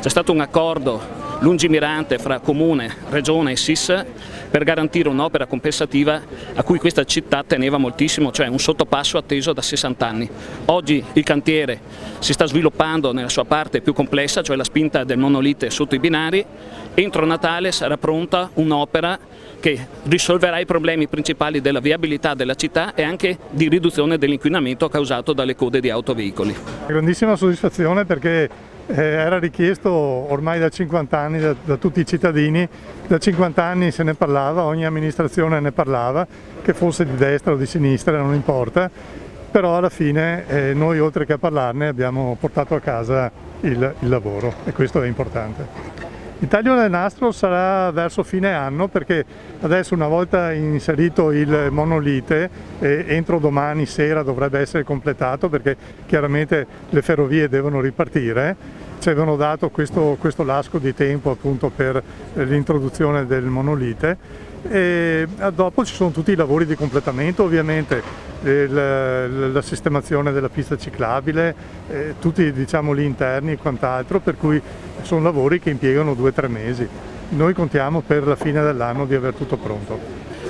C'è stato un accordo lungimirante fra Comune, Regione e SIS per garantire un'opera compensativa a cui questa città teneva moltissimo, cioè un sottopasso atteso da 60 anni. Oggi il cantiere si sta sviluppando nella sua parte più complessa, cioè la spinta del monolite sotto i binari. Entro Natale sarà pronta un'opera che risolverà i problemi principali della viabilità della città e anche di riduzione dell'inquinamento causato dalle code di autoveicoli. Grandissima soddisfazione perché era richiesto ormai da 50 anni da tutti i cittadini, da 50 anni se ne parlava, ogni amministrazione ne parlava, che fosse di destra o di sinistra non importa, però alla fine noi oltre che a parlarne abbiamo portato a casa il lavoro e questo è importante. Il taglio del nastro sarà verso fine anno perché adesso una volta inserito il monolite entro domani sera dovrebbe essere completato perché chiaramente le ferrovie devono ripartire. Ci avevano dato questo lasco di tempo appunto per l'introduzione del monolite e dopo ci sono tutti i lavori di completamento ovviamente. La sistemazione della pista ciclabile, tutti diciamo gli interni e quant'altro, per cui sono lavori che impiegano 2 o 3 mesi. Noi contiamo per la fine dell'anno di aver tutto pronto.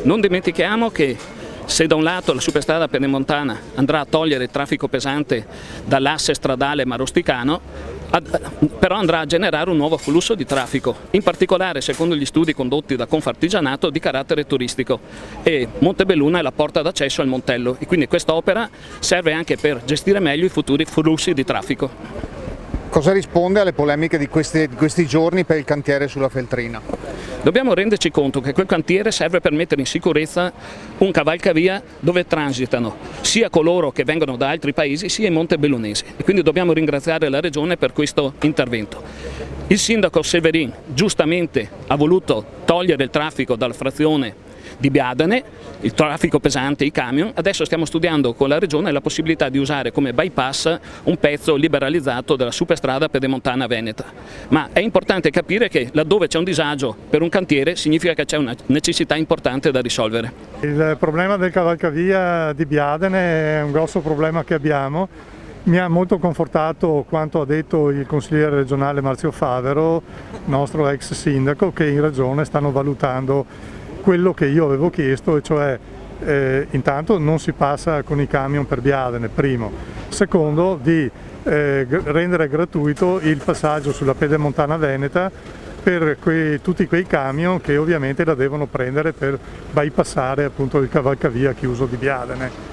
Non dimentichiamo che se da un lato la superstrada pedemontana andrà a togliere il traffico pesante dall'asse stradale marosticano, però andrà a generare un nuovo flusso di traffico, in particolare secondo gli studi condotti da Confartigianato di carattere turistico, e Montebelluna è la porta d'accesso al Montello e quindi quest'opera serve anche per gestire meglio i futuri flussi di traffico. Cosa risponde alle polemiche di questi giorni per il cantiere sulla Feltrina? Dobbiamo renderci conto che quel cantiere serve per mettere in sicurezza un cavalcavia dove transitano sia coloro che vengono da altri paesi sia i montebellunesi e quindi dobbiamo ringraziare la Regione per questo intervento. Il sindaco Severin giustamente ha voluto togliere il traffico dalla frazione di Biadene, il traffico pesante, i camion. Adesso stiamo studiando con la Regione la possibilità di usare come bypass un pezzo liberalizzato della superstrada pedemontana veneta. Ma è importante capire che laddove c'è un disagio per un cantiere significa che c'è una necessità importante da risolvere. Il problema del cavalcavia di Biadene è un grosso problema che abbiamo. Mi ha molto confortato quanto ha detto il consigliere regionale Marzio Favero, nostro ex sindaco, che in Regione stanno valutando quello che io avevo chiesto, e cioè intanto non si passa con i camion per Biadene, primo. Secondo, di rendere gratuito il passaggio sulla pedemontana veneta per tutti quei camion che ovviamente la devono prendere per bypassare appunto il cavalcavia chiuso di Biadene.